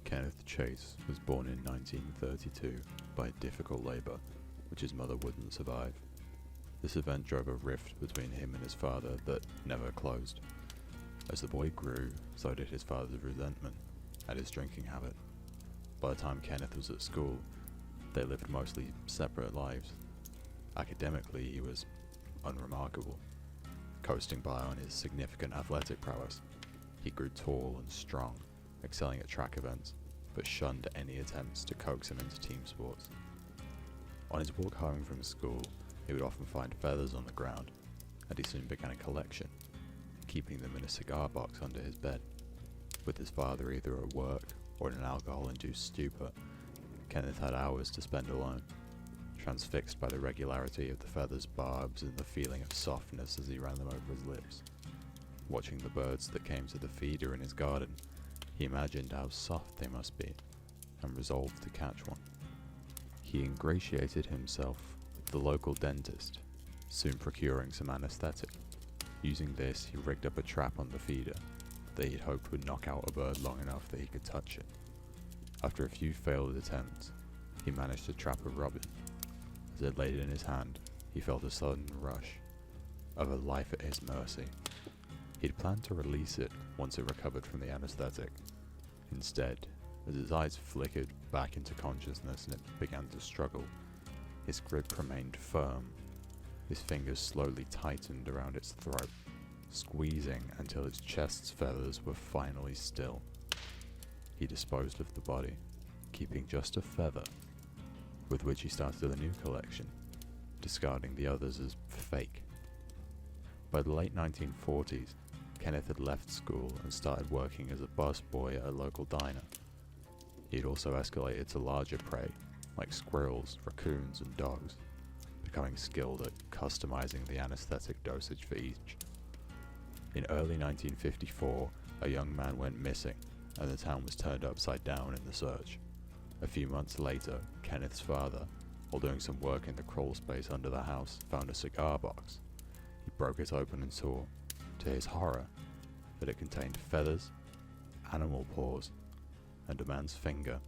Kenneth Chase was born in 1932 by difficult labour, which his mother wouldn't survive. This event drove a rift between him and his father that never closed. As the boy grew, so did his father's resentment and his drinking habit. By the time Kenneth was at school, they lived mostly separate lives. Academically, he was unremarkable, coasting by on his significant athletic prowess. He grew tall and strong, excelling at track events, but shunned any attempts to coax him into team sports. On his walk home from school, he would often find feathers on the ground, and he soon began a collection, keeping them in a cigar box under his bed. With his father either at work or in an alcohol-induced stupor, Kenneth had hours to spend alone, transfixed by the regularity of the feathers' barbs and the feeling of softness as he ran them over his lips. Watching the birds that came to the feeder in his garden, he imagined how soft they must be, and resolved to catch one. He ingratiated himself with the local dentist, soon procuring some anesthetic. Using this, he rigged up a trap on the feeder that he'd hoped would knock out a bird long enough that he could touch it. After a few failed attempts, he managed to trap a robin. As it laid in his hand, he felt a sudden rush of a life at his mercy. He'd planned to release it once it recovered from the anesthetic. Instead, as his eyes flickered back into consciousness and it began to struggle, his grip remained firm. His fingers slowly tightened around its throat, squeezing until its chest's feathers were finally still. He disposed of the body, keeping just a feather, with which he started a new collection, discarding the others as fake. By the late 1940s, Kenneth had left school and started working as a busboy at a local diner. He had also escalated to larger prey, like squirrels, raccoons, and dogs, becoming skilled at customizing the anesthetic dosage for each. In early 1954, a young man went missing, and the town was turned upside down in the search. A few months later, Kenneth's father, while doing some work in the crawl space under the house, found a cigar box. He broke it open and saw, to his horror, that it contained feathers, animal paws, and a man's finger.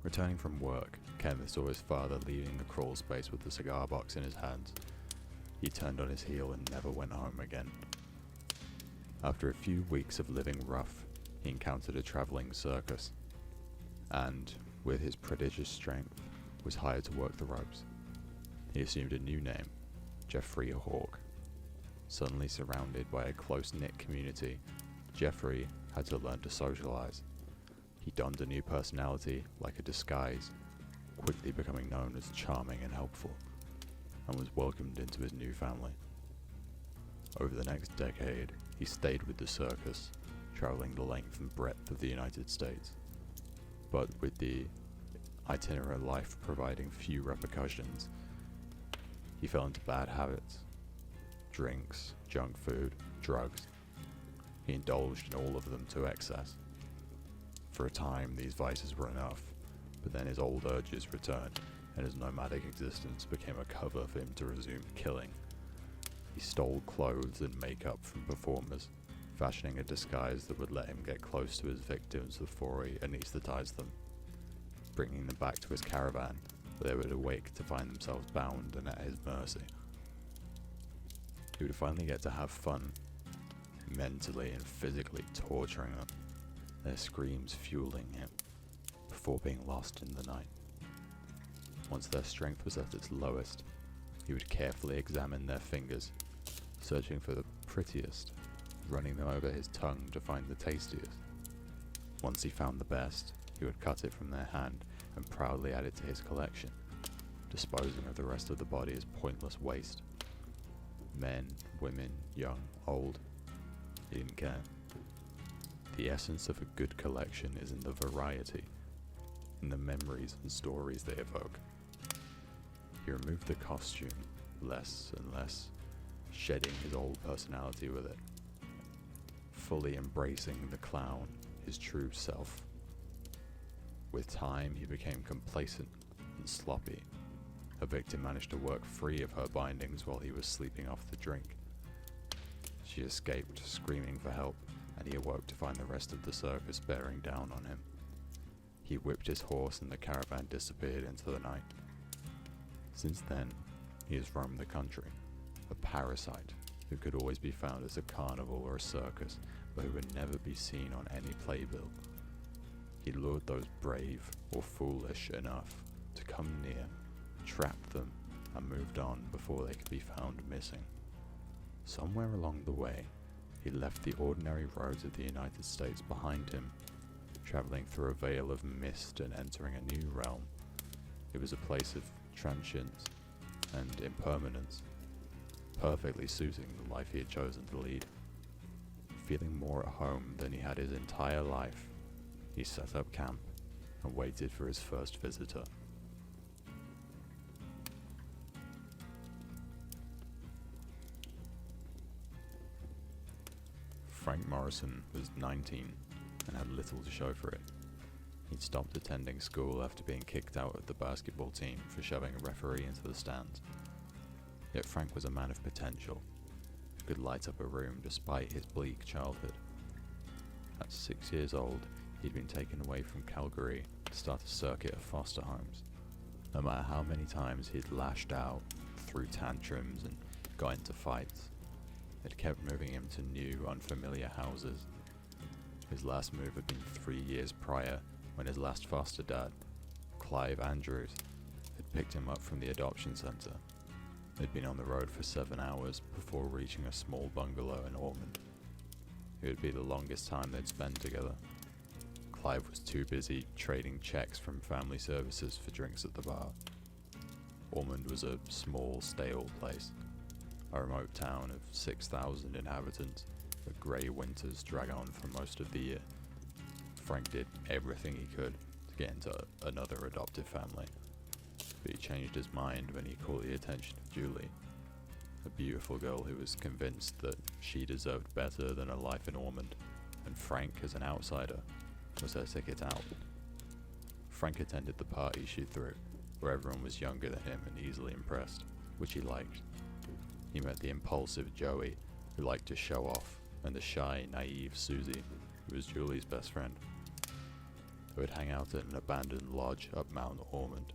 Returning from work, Kenneth saw his father leaving the crawl space with the cigar box in his hands. He turned on his heel and never went home again. After a few weeks of living rough, he encountered a traveling circus, and, with his prodigious strength, was hired to work the ropes. He assumed a new name, Jeffrey Hawk. Suddenly surrounded by a close-knit community, Jeffrey had to learn to socialize. He donned a new personality like a disguise, quickly becoming known as charming and helpful, and was welcomed into his new family. Over the next decade, he stayed with the circus, traveling the length and breadth of the United States. But with the itinerant life providing few repercussions, he fell into bad habits. Drinks, junk food, drugs. He indulged in all of them to excess. For a time, these vices were enough, but then his old urges returned, and his nomadic existence became a cover for him to resume killing. He stole clothes and makeup from performers, fashioning a disguise that would let him get close to his victims before he anesthetized them, bringing them back to his caravan, where they would awake to find themselves bound and at his mercy. He would finally get to have fun, mentally and physically torturing them, their screams fueling him, before being lost in the night. Once their strength was at its lowest, he would carefully examine their fingers, searching for the prettiest, running them over his tongue to find the tastiest. Once he found the best, he would cut it from their hand and proudly add it to his collection, disposing of the rest of the body as pointless waste. Men, women, young, old, he didn't care. The essence of a good collection is in the variety, in the memories and stories they evoke. He removed the costume, less and less, shedding his old personality with it, fully embracing the clown, his true self. With time, he became complacent and sloppy. A victim managed to work free of her bindings while he was sleeping off the drink. She escaped, screaming for help, and he awoke to find the rest of the circus bearing down on him. He whipped his horse and the caravan disappeared into the night. Since then, he has roamed the country, a parasite who could always be found at a carnival or a circus, but who would never be seen on any playbill. He lured those brave or foolish enough to come near, trapped them, and moved on before they could be found missing. Somewhere along the way, he left the ordinary roads of the United States behind him, traveling through a veil of mist and entering a new realm. It was a place of transience and impermanence, perfectly suiting the life he had chosen to lead. Feeling more at home than he had his entire life, he set up camp and waited for his first visitor. Frank Morrison was 19 and had little to show for it. He'd stopped attending school after being kicked out of the basketball team for shoving a referee into the stands. Yet Frank was a man of potential, who could light up a room despite his bleak childhood. At 6 years old, he'd been taken away from Calgary to start a circuit of foster homes. No matter how many times he'd lashed out, threw tantrums, and got into fights, it kept moving him to new, unfamiliar houses. His last move had been 3 years prior, when his last foster dad, Clive Andrews, had picked him up from the adoption centre. They'd been on the road for 7 hours before reaching a small bungalow in Ormond. It would be the longest time they'd spend together. Clive was too busy trading checks from family services for drinks at the bar. Ormond was a small, stale place, a remote town of 6,000 inhabitants, where grey winters drag on for most of the year. Frank did everything he could to get into another adoptive family, but he changed his mind when he caught the attention of Julie, a beautiful girl who was convinced that she deserved better than a life in Ormond, and Frank, as an outsider, was her ticket out. Frank attended the party she threw, where everyone was younger than him and easily impressed, which he liked. He met the impulsive Joey, who liked to show off, and the shy, naive Susie, who was Julie's best friend. They would hang out at an abandoned lodge up Mount Ormond.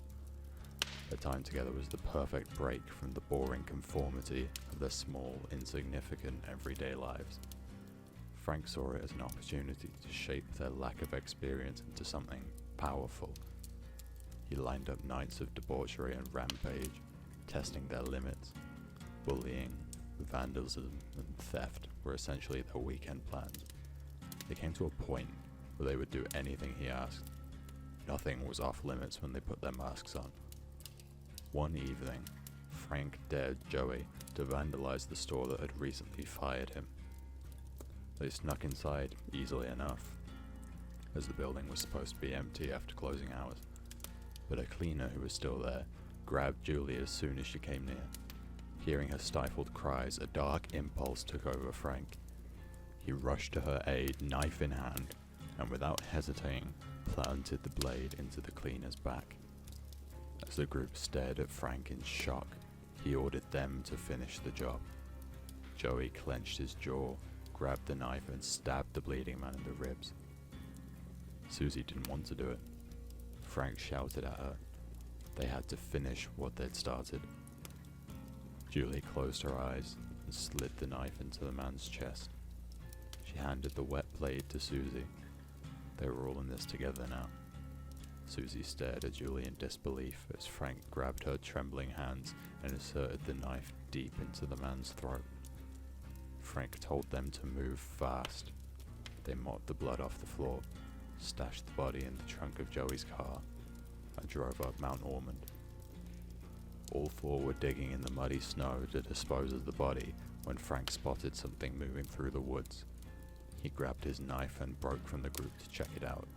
Their time together was the perfect break from the boring conformity of their small, insignificant, everyday lives. Frank saw it as an opportunity to shape their lack of experience into something powerful. He lined up nights of debauchery and rampage, testing their limits. Bullying, vandalism, and theft were essentially their weekend plans. They came to a point where they would do anything he asked. Nothing was off limits when they put their masks on. One evening, Frank dared Joey to vandalize the store that had recently fired him. They snuck inside easily enough, as the building was supposed to be empty after closing hours, but a cleaner who was still there grabbed Julie as soon as she came near. Hearing her stifled cries, a dark impulse took over Frank. He rushed to her aid, knife in hand, and without hesitating, planted the blade into the cleaner's back. As the group stared at Frank in shock, he ordered them to finish the job. Joey clenched his jaw, grabbed the knife, and stabbed the bleeding man in the ribs. Susie didn't want to do it. Frank shouted at her. They had to finish what they'd started. Julie closed her eyes and slid the knife into the man's chest. She handed the wet blade to Susie. They were all in this together now. Susie stared at Julie in disbelief as Frank grabbed her trembling hands and inserted the knife deep into the man's throat. Frank told them to move fast. They mopped the blood off the floor, stashed the body in the trunk of Joey's car, and drove up Mount Ormond. All four were digging in the muddy snow to dispose of the body when Frank spotted something moving through the woods. He grabbed his knife and broke from the group to check it out.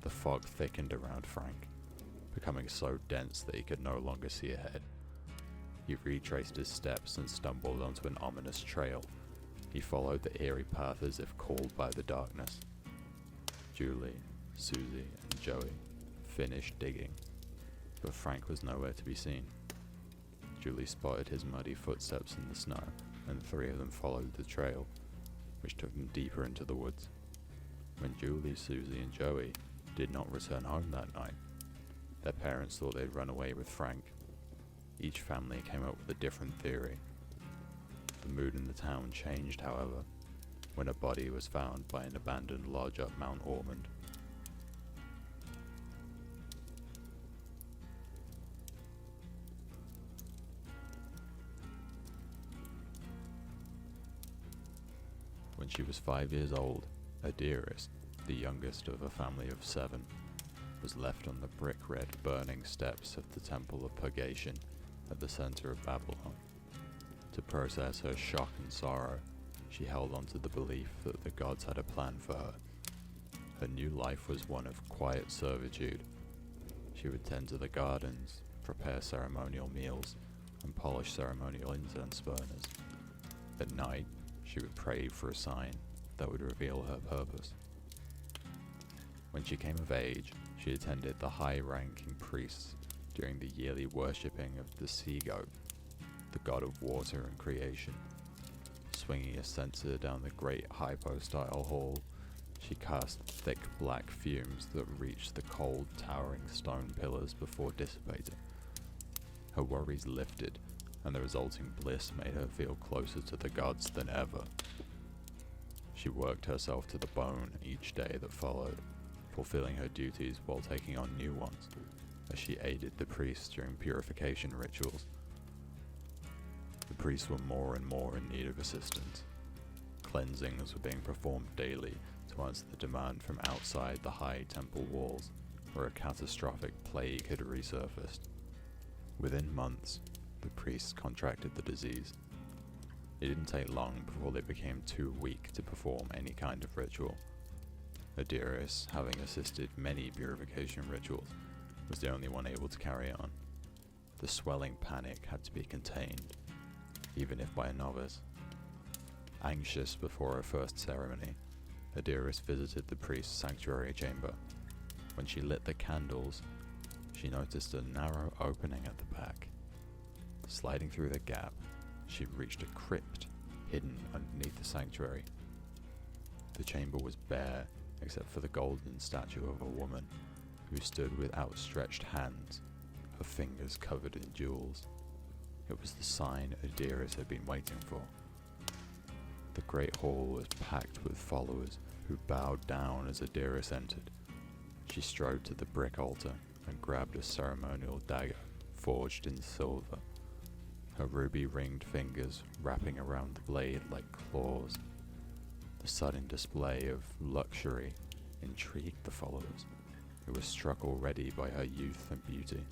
The fog thickened around Frank, becoming so dense that he could no longer see ahead. He retraced his steps and stumbled onto an ominous trail. He followed the eerie path as if called by the darkness. Julie, Susie, and Joey finished digging, but Frank was nowhere to be seen. Julie spotted his muddy footsteps in the snow, and the three of them followed the trail. which took them deeper into the woods. When Julie, Susie, and Joey did not return home that night, their parents thought they'd run away with Frank. Each family came up with a different theory. The mood in the town changed, however, when a body was found by an abandoned lodge up Mount Ormond. When she was 5 years old, her dearest, the youngest of a family of 7, was left on the brick-red burning steps of the Temple of Purgation at the center of Babylon. To process her shock and sorrow, she held on to the belief that the gods had a plan for her. Her new life was one of quiet servitude. She would tend to the gardens, prepare ceremonial meals, and polish ceremonial incense burners. At night, she would pray for a sign that would reveal her purpose. When she came of age, she attended the high-ranking priests during the yearly worshipping of the sea goat, the god of water and creation. Swinging a censer down the great hypostyle hall, she cast thick black fumes that reached the cold, towering stone pillars before dissipating. Her worries lifted, and the resulting bliss made her feel closer to the gods than ever. She worked herself to the bone each day that followed, fulfilling her duties while taking on new ones, as she aided the priests during purification rituals. The priests were more and more in need of assistance. Cleansings were being performed daily to answer the demand from outside the high temple walls, where a catastrophic plague had resurfaced. Within months, the priests contracted the disease. It didn't take long before they became too weak to perform any kind of ritual. Adiris, having assisted many purification rituals, was the only one able to carry on. The swelling panic had to be contained, even if by a novice. Anxious before her first ceremony, Adiris visited the priest's sanctuary chamber. When she lit the candles, she noticed a narrow opening at the back. Sliding through the gap, she reached a crypt hidden underneath the sanctuary. The chamber was bare, except for the golden statue of a woman who stood with outstretched hands, her fingers covered in jewels. It was the sign Adiris had been waiting for. The great hall was packed with followers who bowed down as Adiris entered. She strode to the brick altar and grabbed a ceremonial dagger forged in silver, her ruby-ringed fingers wrapping around the blade like claws. The sudden display of luxury intrigued the followers, who were struck already by her youth and beauty.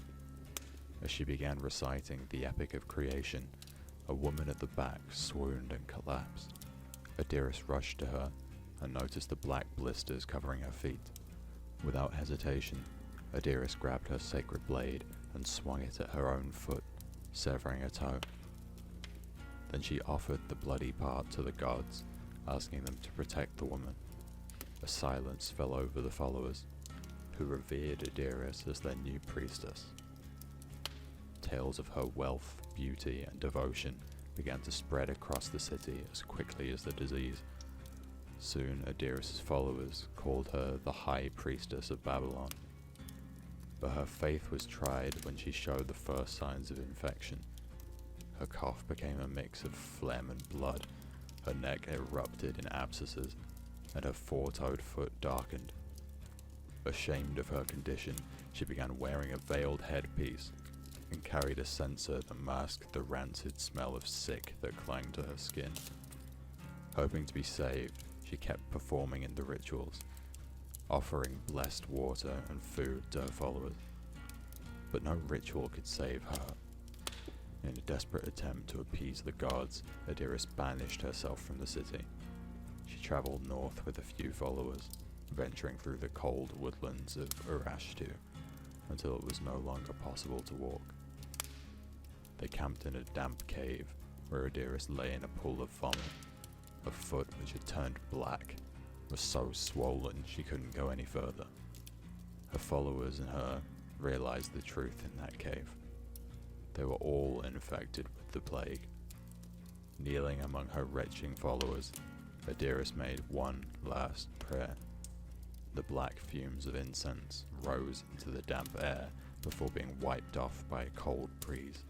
As she began reciting the epic of creation, a woman at the back swooned and collapsed. Adiris rushed to her and noticed the black blisters covering her feet. Without hesitation, Adiris grabbed her sacred blade and swung it at her own foot, severing a toe. Then she offered the bloody part to the gods, asking them to protect the woman. A silence fell over the followers, who revered Adiris as their new priestess. Tales of her wealth, beauty, and devotion began to spread across the city as quickly as the disease. Soon Adiris' followers called her the High Priestess of Babylon. But her faith was tried when she showed the first signs of infection. Her cough became a mix of phlegm and blood, her neck erupted in abscesses, and her four-toed foot darkened. Ashamed of her condition, she began wearing a veiled headpiece and carried a censer that masked the rancid smell of sick that clung to her skin. Hoping to be saved, she kept performing in the rituals, offering blessed water and food to her followers. But no ritual could save her. In a desperate attempt to appease the gods, Adiris banished herself from the city. She traveled north with a few followers, venturing through the cold woodlands of Urashtu until it was no longer possible to walk. They camped in a damp cave where Adiris lay in a pool of vomit. Her foot, which had turned black, was so swollen she couldn't go any further. Her followers and her realized the truth in that cave. They were all infected with the plague. Kneeling among her retching followers, Adiris made one last prayer. The black fumes of incense rose into the damp air before being wiped off by a cold breeze.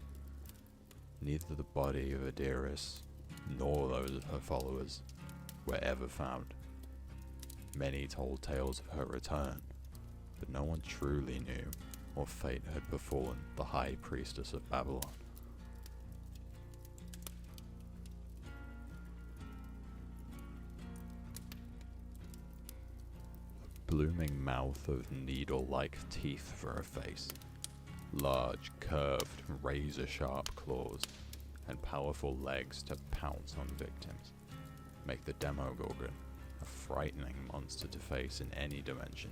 Neither the body of Adiris nor those of her followers were ever found. Many told tales of her return, but no one truly knew what fate had befallen the High Priestess of Babylon. A blooming mouth of needle-like teeth for a face, large, curved, razor-sharp claws, and powerful legs to pounce on victims make the Demogorgon a frightening monster to face in any dimension.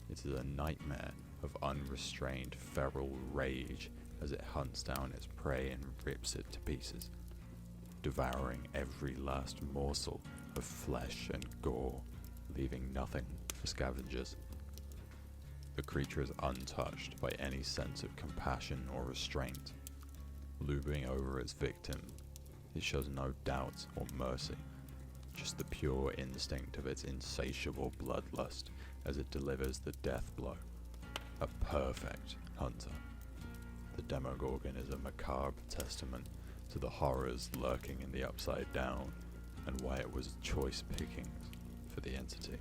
It is a nightmare of unrestrained feral rage as it hunts down its prey and rips it to pieces, devouring every last morsel of flesh and gore, leaving nothing for scavengers. The creature is untouched by any sense of compassion or restraint. Looming over its victim, it shows no doubt or mercy, just the pure instinct of its insatiable bloodlust as it delivers the death blow. A perfect hunter. The Demogorgon is a macabre testament to the horrors lurking in the Upside Down and why it was choice pickings for the entity.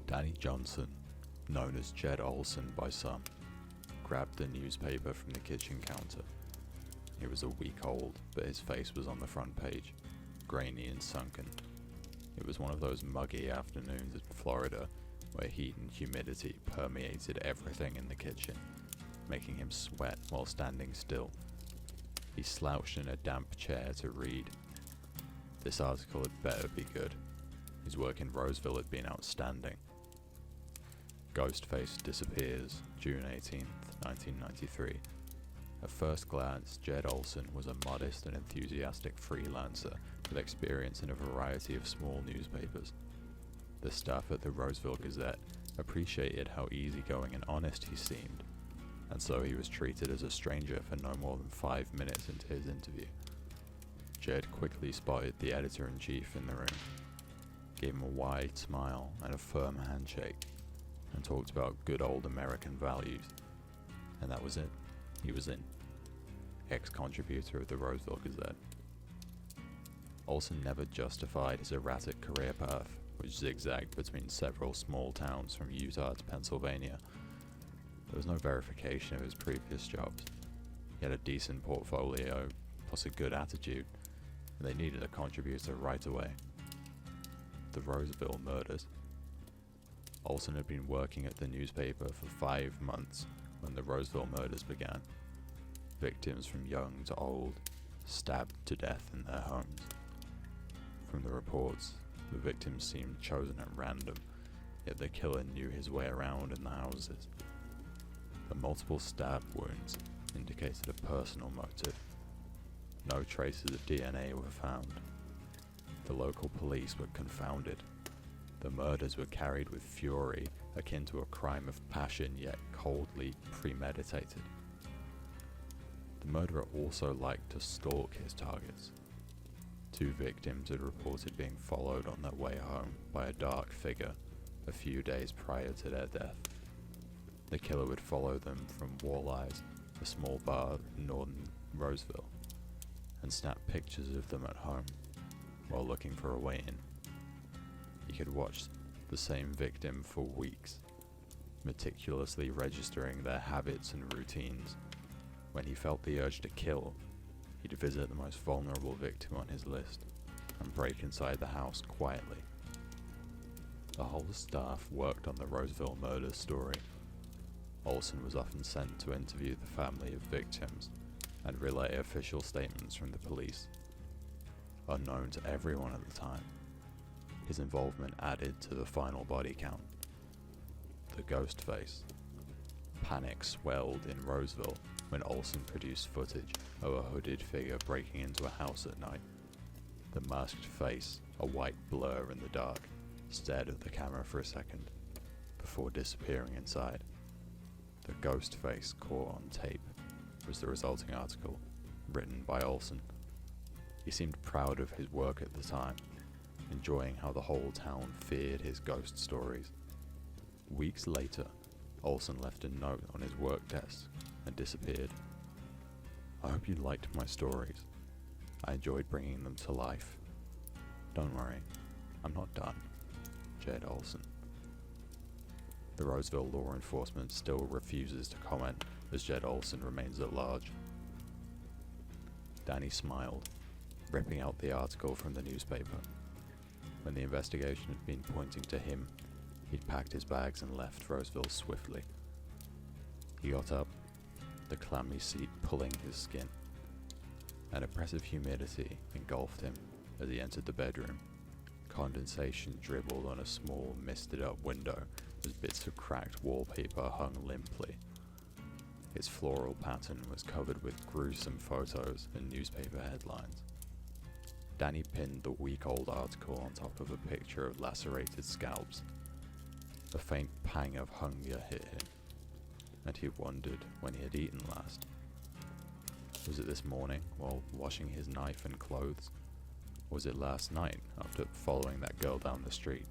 Danny Johnson, known as Jed Olson by some, grabbed the newspaper from the kitchen counter. It was a week old, but his face was on the front page, grainy and sunken. It was one of those muggy afternoons in Florida where heat and humidity permeated everything in the kitchen, making him sweat while standing still. He slouched in a damp chair to read. This article had better be good. His work in Roseville had been outstanding. Ghostface disappears, June 18th, 1993. At first glance, Jed Olson was a modest and enthusiastic freelancer with experience in a variety of small newspapers. The staff at the Roseville Gazette appreciated how easygoing and honest he seemed, and so he was treated as a stranger for no more than 5 minutes into his interview. Jed quickly spotted the editor-in-chief in the room, gave him a wide smile and a firm handshake, and talked about good old American values. And that was it. He was in. Ex-contributor of the Roseville Gazette. Olson never justified his erratic career path, which zigzagged between several small towns from Utah to Pennsylvania. There was no verification of his previous jobs. He had a decent portfolio, plus a good attitude, and they needed a contributor right away. The Roseville murders. Olson had been working at the newspaper for 5 months when the Roseville murders began. Victims from young to old, stabbed to death in their homes. From the reports, the victims seemed chosen at random, yet the killer knew his way around in the houses. The multiple stab wounds indicated a personal motive. No traces of DNA were found. The local police were confounded. The murders were carried with fury akin to a crime of passion, yet coldly premeditated. The murderer also liked to stalk his targets. 2 victims had reported being followed on their way home by a dark figure a few days prior to their death. The killer would follow them from Walleyes, a small bar in northern Roseville, and snap pictures of them at home while looking for a way in. He could watch the same victim for weeks, meticulously registering their habits and routines. When he felt the urge to kill, he'd visit the most vulnerable victim on his list and break inside the house quietly. The whole staff worked on the Roseville murder story. Olson was often sent to interview the family of victims and relay official statements from the police. Unknown to everyone at the time, his involvement added to the final body count. The ghost face. Panic swelled in Roseville when Olson produced footage of a hooded figure breaking into a house at night. The masked face, a white blur in the dark, stared at the camera for a second, before disappearing inside. The ghost face caught on tape was the resulting article, written by Olson. He seemed proud of his work at the time, enjoying how the whole town feared his ghost stories. Weeks later, Olson left a note on his work desk and disappeared. I hope you liked my stories. I enjoyed bringing them to life. Don't worry, I'm not done. Jed Olson. The Roseville law enforcement still refuses to comment as Jed Olson remains at large. Danny smiled, ripping out the article from the newspaper. When the investigation had been pointing to him, he'd packed his bags and left Roseville swiftly. He got up, the clammy seat pulling his skin. An oppressive humidity engulfed him as he entered the bedroom. Condensation dribbled on a small, misted-up window as bits of cracked wallpaper hung limply. Its floral pattern was covered with gruesome photos and newspaper headlines. Danny pinned the week-old article on top of a picture of lacerated scalps. A faint pang of hunger hit him, and he wondered when he had eaten last. Was it this morning while washing his knife and clothes? Or was it last night after following that girl down the street?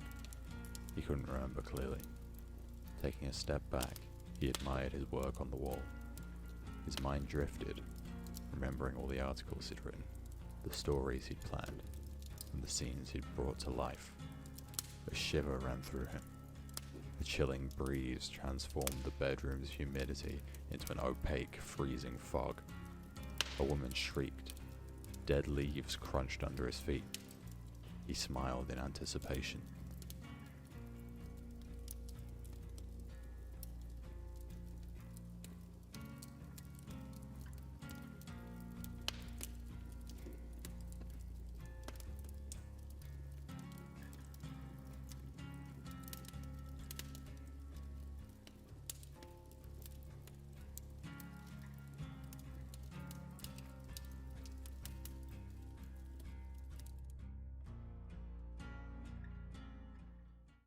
He couldn't remember clearly. Taking a step back, he admired his work on the wall. His mind drifted, remembering all the articles he'd written, the stories he'd planned, and the scenes he'd brought to life. A shiver ran through him. The chilling breeze transformed the bedroom's humidity into an opaque, freezing fog. A woman shrieked. Dead leaves crunched under his feet. He smiled in anticipation.